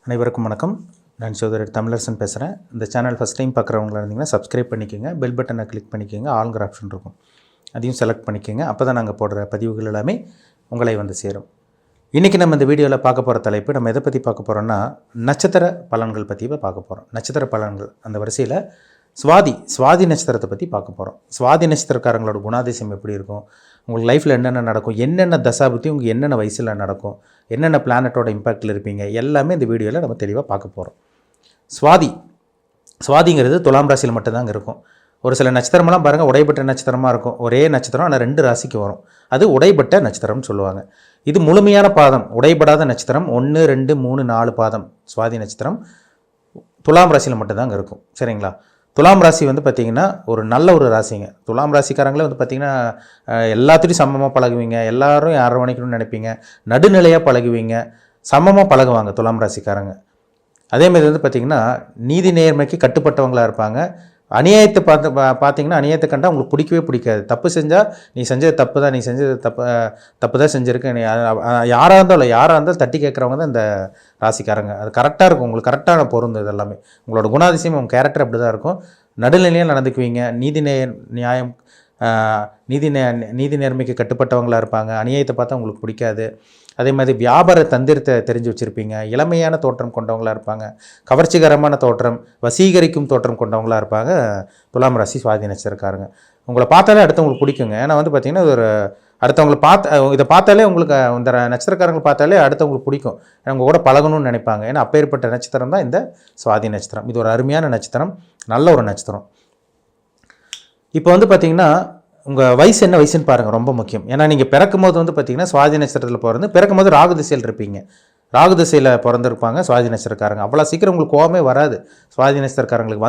அனைவருக்கும் வணக்கம். நான் சகோதரர் தமிழரசன் பேசுகிறேன். இந்த சேனல் ஃபஸ்ட் டைம் பார்க்குறவங்களா இருந்தீங்கன்னா சப்ஸ்கிரைப் பண்ணிக்கோங்க, பெல் பட்டனை கிளிக் பண்ணிக்கோங்க, ஆல்ங்கிற ஆப்ஷன் இருக்கும், அதையும் செலக்ட் பண்ணிக்கோங்க. அப்போ தான் நாங்கள் போடுற பதிவுகள் எல்லாமே உங்களை வந்து சேரும். இன்றைக்கி நம்ம இந்த வீடியோவில் பார்க்க போகிற தலைப்பு, நம்ம எதை பற்றி பார்க்க போகிறோன்னா நட்சத்திர பலன்கள் பற்றி பார்க்க போகிறோம். நட்சத்திர பலன்கள் அந்த வரிசையில் சுவாதி நட்சத்திரத்தை பற்றி பார்க்க போகிறோம். சுவாதி நட்சத்திரக்காரங்களோட குணாதிசயம் எப்படி இருக்கும், உங்களுக்கு லைஃப்பில் என்னென்ன நடக்கும், என்னென்ன தசாபுத்தி உங்களுக்கு என்னென்ன வயசில் நடக்கும், என்னென்ன பிளானட்டோட இம்பேக்டில் இருப்பீங்க, எல்லாமே இந்த வீடியோவில் நம்ம தெளிவாக பார்க்க போகிறோம். சுவாதிங்கிறது துலாம் ராசியில் மட்டும்தாங்க இருக்கும். ஒரு சில நட்சத்திரமெல்லாம் பாருங்கள் உடைப்பட்ட நட்சத்திரமாக இருக்கும். ஒரே நட்சத்திரம் ஆனால் 2 ராசிக்கு வரும். அது உடைப்பட்ட நட்சத்திரம்னு சொல்லுவாங்க. இது முழுமையான பாதம், உடைபடாத நட்சத்திரம் 1, 2, 3, 4 பாதம் சுவாதி நட்சத்திரம் துலாம் ராசியில் மட்டும்தாங்க இருக்கும். சரிங்களா? துலாம் ராசி வந்து பார்த்திங்கன்னா ஒரு நல்ல ஒரு ராசிங்க. துலாம் ராசிக்காரங்களே வந்து பார்த்திங்கன்னா எல்லாத்துலேயும் சமமாக பழகுவீங்க, எல்லோரும் அரவணைக்கணும்னு நினைப்பீங்க, நடுநிலையாக பழகுவீங்க, சமமாக பழகுவாங்க துலாம் ராசிக்காரங்க. அதேமாதிரி வந்து பார்த்திங்கன்னா நீதி நேர்மைக்கு கட்டுப்பட்டவங்களாக இருப்பாங்க. அநியாயத்தை பார்த்தீங்கன்னா அநியாயத்தை கண்டால் உங்களுக்கு பிடிக்கவே பிடிக்காது. தப்பு செஞ்சால் நீ செஞ்சது தப்பு தான், நீ செஞ்சது தப்பு தான் செஞ்சுருக்க, நீ யாராக இருந்தாலும் தட்டி கேட்குறவங்க தான் இந்த ராசிக்காரங்க. அது கரெக்டாக இருக்கும், உங்களுக்கு கரெக்டான பொருந்தும். இது எல்லாமே உங்களோட குணாதிசயம், உங்கள் கேரக்டர் அப்படி தான் இருக்கும். நடுநிலையாக நடந்துக்குவீங்க, நீதி நேர்மைக்கு கட்டுப்பட்டவங்களாக இருப்பாங்க. அநியாயத்தை பார்த்தா உங்களுக்கு பிடிக்காது. அதே மாதிரி வியாபார தந்திரத்தை தெரிஞ்சு வச்சுருப்பீங்க. இளமையான தோற்றம் கொண்டவங்களாக இருப்பாங்க. கவர்ச்சிகரமான தோற்றம், வசீகரிக்கும் தோற்றம் கொண்டவங்களாக இருப்பாங்க துலாம் ராசி சுவாதி நட்சத்திரக்காரங்க. உங்களை பார்த்தாலே அடுத்தவங்களுக்கு பிடிக்குங்க. ஏன்னா வந்து பார்த்திங்கன்னா ஒரு அடுத்தவங்களை இதை பார்த்தாலே உங்களுக்கு இந்த நட்சத்திரக்காரங்களை பார்த்தாலே அடுத்தவங்களுக்கு பிடிக்கும். அவங்க கூட பழகணும்னு நினைப்பாங்க. ஏன்னா அப்பேற்பட்ட நட்சத்திரம் தான் இந்த சுவாதி நட்சத்திரம். இது ஒரு அருமையான நட்சத்திரம், நல்ல ஒரு நட்சத்திரம். இப்போ வந்து பார்த்திங்கன்னா உங்கள் வயசு என்ன வயசுன்னு பாருங்கள், ரொம்ப முக்கியம். ஏன்னா நீங்கள் பிறக்கும் போது வந்து பார்த்திங்கன்னா சுவாதி நட்சத்திரத்தில் பிறந்து பிறக்கும் போது ராகு திசையில் இருப்பீங்க. ராகு திசையில் பிறந்திருப்பாங்க சுவாதி நட்சத்திரக்காரங்க. அவ்வளோ சீக்கிரம் உங்களுக்கு கோவமே வராது. சுவாதி நட்சத்திரக்காரங்களுக்கு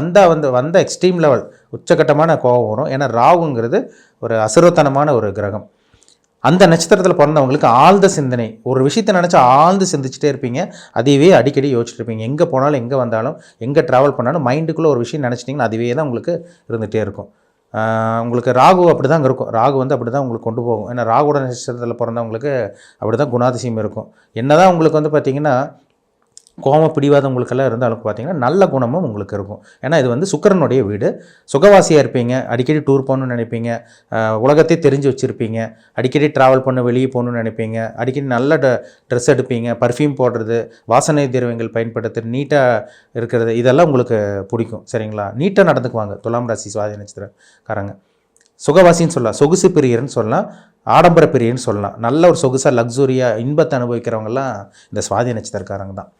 வந்த எக்ஸ்ட்ரீம் லெவல் உச்சக்கட்டமான கோபம் வரும். ஏன்னா ராகுங்கிறது ஒரு அசுரத்தனமான ஒரு கிரகம். அந்த நட்சத்திரத்தில் பிறந்தவங்களுக்கு ஆழ்ந்த சிந்தனை, ஒரு விஷயத்தை நினச்சா ஆழ்ந்து சிந்திச்சுட்டே இருப்பீங்க. அதையவே அடிக்கடி யோசிச்சுட்டு இருப்பீங்க. எங்கே போனாலும், எங்கே வந்தாலும், எங்கே ட்ராவல் பண்ணாலும் மைண்டுக்குள்ளே ஒரு விஷயம் நினச்சிட்டிங்கன்னா அதுவே தான் உங்களுக்கு இருந்துகிட்டே இருக்கும். உங்களுக்கு ராகு அப்படி தான் இருக்கும். ராகு வந்து அப்படி தான் உங்களுக்கு கொண்டு போகும். ஏன்னா ராகுட நட்சத்திரத்தில் பிறந்தவங்களுக்கு அப்படி தான் குணாதிசயம் இருக்கும். என்ன தான் உங்களுக்கு வந்து பார்த்திங்கன்னா கோம பிடிவாதவங்களுக்கெல்லாம் இருந்தாலும் பார்த்திங்கன்னா நல்ல குணமும் உங்களுக்கு இருக்கும். ஏன்னா இது வந்து சுக்கிரனுடைய வீடு. சுகவாசியாக இருப்பீங்க, அடிக்கடி டூர் போகணுன்னு நினைப்பீங்க, உலகத்தை தெரிஞ்சு வச்சுருப்பீங்க, அடிக்கடி ட்ராவல் பண்ண வெளியே போகணுன்னு நினைப்பீங்க, அடிக்கடி நல்ல ட்ரெஸ் எடுப்பீங்க, பர்ஃப்யூம் போடுறது, வாசனை திரவியங்கள் பயன்படுத்துறது, நீட்டாக இருக்கிறது, இதெல்லாம் உங்களுக்கு பிடிக்கும். சரிங்களா? நீட்டாக நடந்துக்குவாங்க துலாம் ராசி சுவாதி நட்சத்திரக்காரங்க. சுகவாசின்னு சொல்லலாம், சொகுசு பிரியர்னு சொல்லலாம், ஆடம்பர பிரியர்னு சொல்லலாம். நல்ல ஒரு சொகுசாக லக்ஸுரியாக இன்பத்தை அனுபவிக்கிறவங்கலாம் இந்த சுவாதி நட்சத்திரக்காரங்க தான்.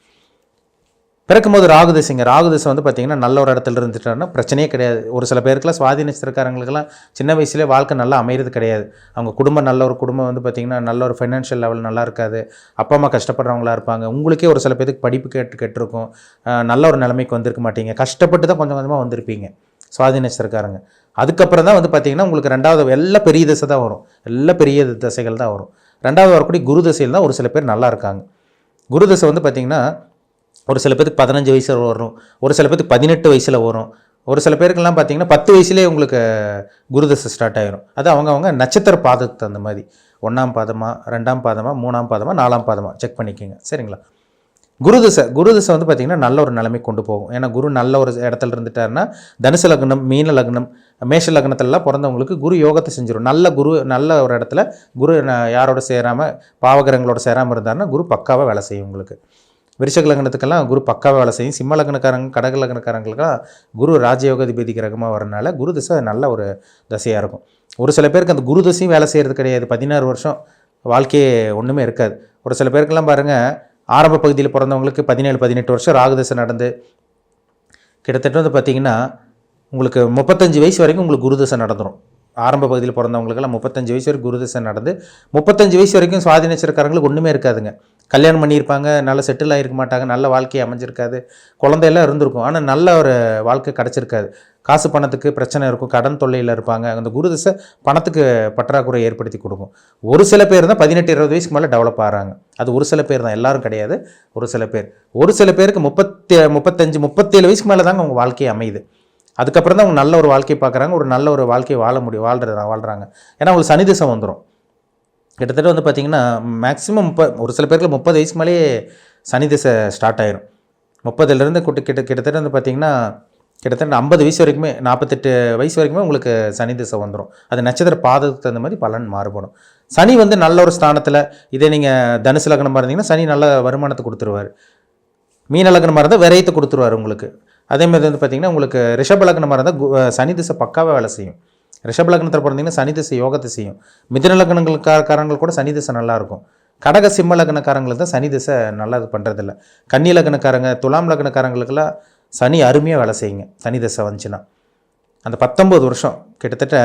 பிறக்கும்போது ராகு திசை வந்து பார்த்திங்கன்னா நல்ல ஒரு இடத்துல இருந்துட்டாருன்னா பிரச்சனையே கிடையாது. ஒரு சில பேருக்குலாம் சுவாதி நட்சத்திரக்காரங்களுக்கெல்லாம் சின்ன வயசுலேயே வாழ்க்கை நல்லா அமையிறது கிடையாது. அவங்க குடும்பம் நல்ல ஒரு குடும்பம் வந்து பார்த்திங்கன்னா நல்ல ஒரு ஃபைனான்ஷியல் லெவல் நல்லா இருக்காது. அப்பா அம்மா கஷ்டப்படுறவங்களா இருப்பாங்க. உங்களுக்கே ஒரு சில பேருக்கு படிப்பு கெட்டிருக்கும். நல்ல ஒரு நிலைமைக்கு வந்திருக்க மாட்டீங்க. கஷ்டப்பட்டு தான் கொஞ்சம் கொஞ்சமாக வந்திருப்பீங்க சுவாதி நட்சத்திரக்காரங்க. அதுக்கப்புறம் தான் வந்து பார்த்திங்கன்னா உங்களுக்கு ரெண்டாவது எல்லாம் பெரிய திசை தான் வரும். எல்லாம் பெரிய திசைகள் தான் வரும். ரெண்டாவது வரக்கூடிய குரு திசையில் தான் ஒரு சில பேர் நல்லா இருக்காங்க. குரு திசை வந்து பார்த்திங்கன்னா ஒரு சில பேருக்கு 15 வயசில் வரும், ஒரு சில பேருக்கு 18 வயசில் வரும், ஒரு சில பேருக்கெல்லாம் பார்த்திங்கன்னா 10 வயசுலேயே உங்களுக்கு குருதசை ஸ்டார்ட் ஆகிரும். அது அவங்க நட்சத்திர பாதத்துக்கு அந்த மாதிரி 1ஆம் பாதமா, 2ஆம் பாதமா, 3ஆம் பாதமா, 4ஆம் பாதமா செக் பண்ணிக்கோங்க. சரிங்களா? குருதசை வந்து பார்த்திங்கன்னா நல்ல ஒரு நிலைமை கொண்டு போகும். ஏன்னா குரு நல்ல ஒரு இடத்துல இருந்துட்டாருன்னா தனுசு லக்னம், மீன லக்னம், மேஷ லக்னத்திலலாம் பிறந்தவங்களுக்கு குரு யோகத்தை செஞ்சிடும். நல்ல ஒரு இடத்துல குரு யாரோட சேராமல் பாவகிரகங்களோட சேராமல் இருந்தாருன்னா குரு பக்காவாக வேலை செய்யும். உங்களுக்கு விருஷக லக்னத்துக்கெல்லாம் குரு பக்காவாக வேலை செய்யும். சிம்ம லக்னக்காரங்க, கடக லக்னக்காரங்களுக்கெல்லாம் குரு ராஜயோகாதிபதி கிரகமாக வரனால குரு திசை நல்ல ஒரு தசையாக இருக்கும். ஒரு சில பேருக்கு அந்த குரு தசையும் வேலை செய்கிறது கிடையாது. 16 வருஷம் வாழ்க்கையே ஒன்றுமே இருக்காது. ஒரு சில பேருக்கெல்லாம் பாருங்கள், ஆரம்ப பகுதியில் பிறந்தவங்களுக்கு 17-18 வருஷம் ராகு தசை நடந்து கிட்டத்தட்ட வந்து பார்த்திங்கன்னா உங்களுக்கு 35 வயசு வரைக்கும் உங்களுக்கு குரு தசை நடந்துடும். ஆரம்ப பகுதியில் பிறந்தவங்களுக்கெல்லாம் 35 வயசு வரைக்கும் குரு தசை நடந்து 35 வயசு வரைக்கும் சுவாதி நட்சத்திரக்காரங்களுக்கு ஒன்றுமே இருக்காதுங்க. கல்யாணம் பண்ணியிருப்பாங்க, நல்லா செட்டில் ஆகிருக்க மாட்டாங்க, நல்ல வாழ்க்கையை அமைஞ்சிருக்காது, குழந்தையெல்லாம் இருந்திருக்கும், ஆனால் நல்ல ஒரு வாழ்க்கை கிடச்சிருக்காது. காசு பணத்துக்கு பிரச்சனை இருக்கும், கடன் தொல்லையில் இருப்பாங்க. அந்த குரு திசை பணத்துக்கு பற்றாக்குறை ஏற்படுத்தி கொடுக்கும். ஒரு சில பேர் தான் 18-20 வயசுக்கு மேலே டெவலப் ஆகிறாங்க. அது ஒரு சில பேர் தான், எல்லாரும் கிடையாது. ஒரு சில பேருக்கு 35-37 வயசுக்கு மேலே தாங்க அவங்க வாழ்க்கையை அமையுது. அதுக்கப்புறம் தான் அவங்க நல்ல ஒரு வாழ்க்கையை பார்க்குறாங்க, ஒரு நல்ல ஒரு வாழ்க்கையை வாழ்கிறாங்க. ஏன்னா அவங்களுக்கு சனி திசை வந்துடும். கிட்டத்தட்ட வந்து பார்த்திங்கன்னா மேக்ஸிமம் ஒரு சில பேருக்கு 30 வயசுக்கு மேலேயே சனி திசை ஸ்டார்ட் ஆயிரும். 30லேருந்து கிட்டத்தட்ட வந்து பார்த்திங்கன்னா கிட்டத்தட்ட 50 வயசு வரைக்குமே 48 வயசு வரைக்குமே உங்களுக்கு சனி திசை வந்துடும். அது நட்சத்திர பாதத்துக்கு தகுந்த மாதிரி பலன் மாறுபடும். சனி வந்து நல்ல ஒரு ஸ்தானத்தில், இதே நீங்கள் தனுசு லக்னமாக இருந்தீங்கன்னா சனி நல்ல வருமானத்தை கொடுத்துருவார். மீன லக்னமாக இருந்தால் விரயத்தை கொடுத்துருவார் உங்களுக்கு. அதேமாதிரி வந்து பார்த்திங்கன்னா உங்களுக்கு ரிஷப லக்னமாக இருந்தால் சனி திசை பக்காவாக வேலை செய்யும். ரிஷப லக்னத்தில் பிறந்தீங்கன்னா சனி திசை யோகத்தை செய்யும். மிதுன லக்னக்காரங்கள் கூட சனி திசை நல்லாயிருக்கும். கடக சிம்ம லக்னக்காரங்களுக்கு தான் சனி திசை நல்லா இது பண்ணுறதில்ல. கன்னி லக்னக்காரங்க, துலாம் லக்னக்காரங்களுக்கெல்லாம் சனி அருமையாக வேலை செய்யுங்க. சனி திசை வந்துச்சுன்னா அந்த 19 வருஷம் கிட்டத்தட்ட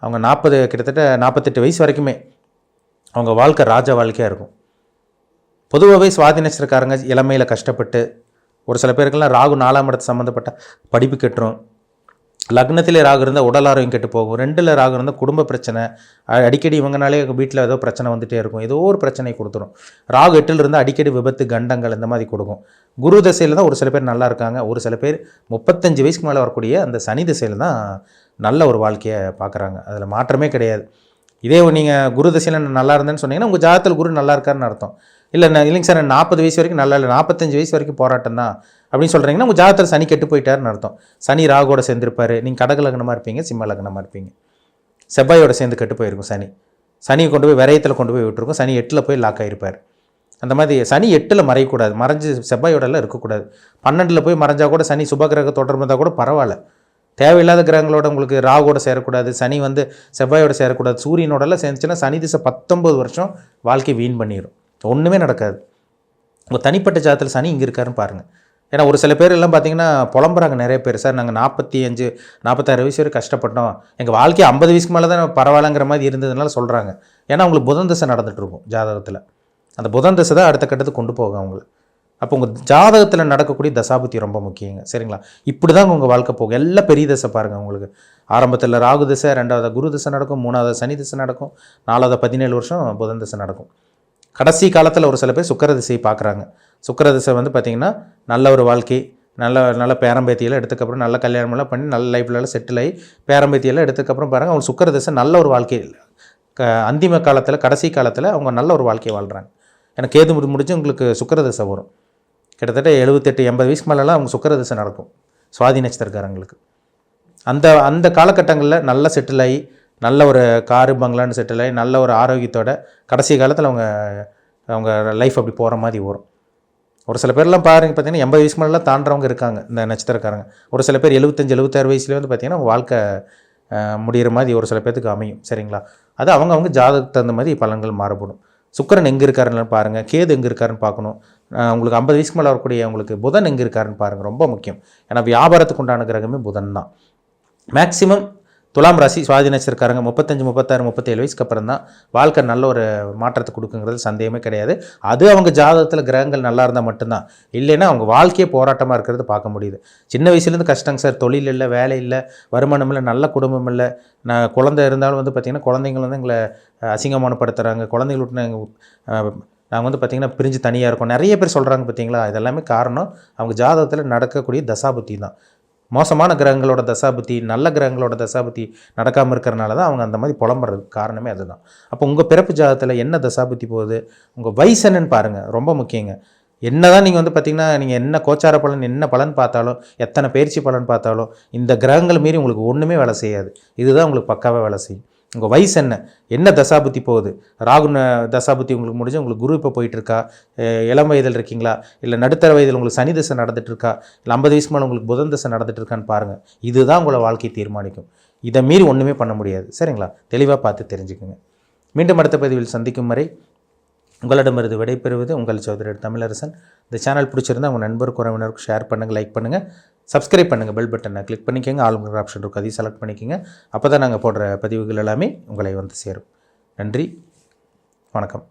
அவங்க கிட்டத்தட்ட 48 வயசு வரைக்குமே அவங்க வாழ்க்கை ராஜ வாழ்க்கையாக இருக்கும். பொதுவாகவே சுவாதி நட்சத்திரக்காரங்க இளமையில் கஷ்டப்பட்டு, ஒரு சில பேருக்கெல்லாம் ராகு 4ஆம் இடத்து சம்மந்தப்பட்ட படிப்பு கெட்டுரும். லக்னத்திலே ராகு இருந்தால் உடல் ஆரோக்கியம் கெட்டு போகும். 2ல் ராகு இருந்தால் குடும்ப பிரச்சனை, அடிக்கடி இவங்கனாலே வீட்டில் ஏதோ பிரச்சனை வந்துகிட்டே இருக்கும், ஏதோ ஒரு பிரச்சனை கொடுத்துரும். ராகு 8ல் இருந்தால் அடிக்கடி விபத்து, கண்டங்கள் இந்த மாதிரி கொடுக்கும். குரு திசையில் தான் ஒரு சில பேர் நல்லா இருக்காங்க. ஒரு சில பேர் 35 வயசுக்கு மேலே வரக்கூடிய அந்த சனி திசையில் தான் நல்ல ஒரு வாழ்க்கையை பார்க்குறாங்க. அதில் மாற்றமே கிடையாது. இதே நீங்கள் குரு திசையில் நல்லா இருந்தேன்னு சொன்னீங்கன்னா உங்கள் ஜாதகத்தில் குரு நல்லா இருக்காருன்னு அர்த்தம். இல்லைங்க சார் 40 வயசு வரைக்கும் நல்லா இல்லை, 45 வயசு வரைக்கும் போராட்டம் தான் அப்படின்னு சொல்கிறீங்கன்னா உங்கள் ஜாதகத்தில் சனி கெட்டு போயிட்டாருன்னு அர்த்தம். சனி ராகுவோட சேர்ந்துருப்பார். நீங்கள் கடக லக்னமாக இருப்பீங்க, சிம்ம லக்னமாக இருப்பீங்க. செவ்வாயோட சேர்ந்து கெட்டு போயிருக்கும் சனியை கொண்டு போய் விரயத்தில் கொண்டு போய் விட்டுருக்கும். சனி 8ல் போய் லாக் ஆகிருப்பார். அந்த மாதிரி சனி 8ல் மறையக்கூடாது, மறைஞ்சு செவ்வாயோடலாம் இருக்கக்கூடாது. 12ல் போய் மறைஞ்சால் கூட சனி சுபகிரக தொடர்பு இருந்தால் கூட பரவாயில்ல. தேவையில்லாத கிரகங்களோட உங்களுக்கு ராகுவோட சேரக்கூடாது, சனி வந்து செவ்வாயோட சேரக்கூடாது, சூரியனோடலாம் சேர்ந்துச்சுன்னா சனி திசை 19 வருஷம் வாழ்க்கை வீண் பண்ணிடும். ஒன்றுமே நடக்காது. உங்கள் தனிப்பட்ட ஜாதகத்தில் சனி இங்கே இருக்காருன்னு பாருங்கள். ஏன்னா ஒரு சில பேர் எல்லாம் பார்த்தீங்கன்னா புலம்புறாங்க நிறைய பேர். சார் நாங்கள் 45 46 வயசு வரை கஷ்டப்பட்டோம், எங்கள் வாழ்க்கை 50 வயசுக்கு மேலே தான் பரவாயில்லங்கிற மாதிரி இருந்ததுனால சொல்கிறாங்க. ஏன்னா அவங்களுக்கு புதன் திசை நடந்துகிட்ருக்கும் ஜாதகத்தில். அந்த புதன் திசை தான் அடுத்த கட்டத்துக்கு கொண்டு போகும் அவங்கள. அப்போ உங்கள் ஜாதகத்தில் நடக்கக்கூடிய தசாபுத்தி ரொம்ப முக்கியங்க. சரிங்களா? இப்படி தான் உங்கள் வாழ்க்கை போகும். எல்லாம் பெரிய திசை பாருங்கள். உங்களுக்கு ஆரம்பத்தில் ராகு திசை, 2வது குரு திசை நடக்கும், 3வது சனி திசை நடக்கும், 4வது 17 வருஷம் புதன் திசை நடக்கும். கடைசி காலத்தில் ஒரு சில பேர் சுக்கிர திசையை பார்க்குறாங்க. சுக்கிர திசை வந்து பார்த்திங்கன்னா நல்ல ஒரு வாழ்க்கை, நல்ல பேரம்பேத்தியெல்லாம் எடுத்துக்கப்புறம் நல்ல கல்யாணமெல்லாம் பண்ணி நல்ல லைஃப்லலாம் செட்டில் ஆகி பேரம்பேத்தியெல்லாம் எடுத்துக்கப்புறம் பாருங்கள் அவங்க சுக்கிர திசை நல்ல ஒரு வாழ்க்கை அந்திம காலத்தில், கடைசி காலத்தில் அவங்க நல்ல ஒரு வாழ்க்கையை வாழ்கிறாங்க. ஏன்னா கேது முடிஞ்சு உங்களுக்கு சுக்கிர திசை வரும். கிட்டத்தட்ட 78 80 வயசுக்கு மேலெலாம் அவங்க சுக்கிர திசை நடக்கும் சுவாதி நட்சத்திரக்காரங்களுக்கு. அந்த காலகட்டங்களில் நல்லா செட்டில் ஆகி நல்ல ஒரு காரு பங்களான்னு செட்டில் ஆகி நல்ல ஒரு ஆரோக்கியத்தோட கடைசி காலத்தில் அவங்க லைஃப் அப்படி போகிற மாதிரி வரும். ஒரு சில பேர்லாம் பார்த்தீங்கன்னா 80 வயசுக்கு மேலாம் தாண்டவங்க இருக்காங்க இந்த நட்சத்திரக்காரங்க. ஒரு சில பேர் 75 76 வயசுலேயே வந்து பார்த்திங்கன்னா வாழ்க்கை முடிகிற மாதிரி ஒரு சில பேர்த்துக்கு அமையும். சரிங்களா? அது அவங்க ஜாதகத்துக்கு தகுந்த மாதிரி பலன்கள் மாறுபடும். சுக்கிரன் எங்கே இருக்காருன்னு பாருங்கள், கேது எங்கே இருக்காருன்னு பார்க்கணும். உங்களுக்கு 50 வயசுக்கு மேலே வரக்கூடிய உங்களுக்கு புதன் எங்கே இருக்காருன்னு பாருங்கள், ரொம்ப முக்கியம். ஏன்னா வியாபாரத்துக்கு உண்டான கிரகமே புதன் தான். மேக்ஸிமம் துலாம் ராசி சுவாதி நட்சத்திரக்காரங்க 35 36 37 வயசுக்கு அப்புறம் தான் வாழ்க்கை நல்ல ஒரு மாற்றத்தை கொடுக்குங்கிறது சந்தேகமே கிடையாது. அது அவங்க ஜாதகத்தில் கிரகங்கள் நல்லா இருந்தால் மட்டும்தான். இல்லைன்னா அவங்க வாழ்க்கையே போராட்டமாக இருக்கிறது பார்க்க முடியுது. சின்ன வயசுலேருந்து கஷ்டங்க சார், தொழில் இல்லை, வேலை இல்லை, வருமானம் இல்லை, நல்ல குடும்பம் இல்லை, நான் குழந்தை இருந்தாலும் வந்து பார்த்திங்கன்னா குழந்தைங்கள் வந்து எங்களை அசிங்கமானப்படுத்துகிறாங்க, குழந்தைகள் விட்டு நாங்கள் வந்து பார்த்திங்கன்னா பிரிஞ்சு தனியாக இருக்கோம், நிறைய பேர் சொல்கிறாங்க. பார்த்தீங்களா? இதெல்லாமே காரணம் அவங்க ஜாதகத்தில் நடக்கக்கூடிய தசாபுத்தி தான். மோசமான கிரகங்களோட தசாபுத்தி, நல்ல கிரகங்களோட தசாபுத்தி நடக்காமல் இருக்கிறனால தான் அவங்க அந்த மாதிரி புலம்புறதுக்கு காரணமே அதுதான். அப்போ உங்கள் பிறப்பு ஜாதகத்தில் என்ன தசாபுத்தி போகுது, உங்கள் வயசு என்னன்னு பாருங்கள், ரொம்ப முக்கியங்க. என்ன தான் நீங்கள் வந்து பார்த்திங்கன்னா நீங்கள் என்ன கோச்சார பலன், என்ன பலன் பார்த்தாலும், எத்தனை பயிற்சி பலன் பார்த்தாலும் இந்த கிரகங்கள் மீறி உங்களுக்கு ஒன்றுமே வேலை செய்யாது. இதுதான் உங்களுக்கு பக்காவாக வேலை செய்யும். உங்கள் வயசு என்ன தசாபுத்தி போகுது, ராகு தசாபுத்தி உங்களுக்கு முடிஞ்சு உங்களுக்கு குரு இப்போ போயிட்டுருக்கா, இளம் வயதில் இருக்கீங்களா, இல்லை நடுத்தர வயதில் உங்களுக்கு சனி தசை நடந்துகிட்ருக்கா, இல்லை 50 வயசுக்கு மேலே உங்களுக்கு புதன் தசை நடந்துகிட்ருக்கான்னு பாருங்கள். இதுதான் உங்களை வாழ்க்கையை தீர்மானிக்கும். இதை மீறி ஒன்றுமே பண்ண முடியாது. சரிங்களா? தெளிவாக பார்த்து தெரிஞ்சுக்குங்க. மீண்டும் அடுத்த பதிவில் சந்திக்கும் வரை உங்களிடமிருந்து விடைபெறுவது உங்கள் சகோதரர் தமிழரசன். இந்த சேனல் பிடிச்சிருந்தால் உங்கள் நண்பருக்கு உறவினருக்கு ஷேர் பண்ணுங்கள், லைக் பண்ணுங்கள், சப்ஸ்கிரைப் பண்ணுங்கள், பெல் பட்டனை கிளிக் பண்ணிக்கோங்க, ஆளுங்கிற ஆப்ஷன் இருக்கும், அதையும் செலக்ட் பண்ணிக்கோங்க. அப்போ தான் நாங்கள் போடுற பதிவுகள் எல்லாமே உங்களை வந்து சேரும். நன்றி, வணக்கம்.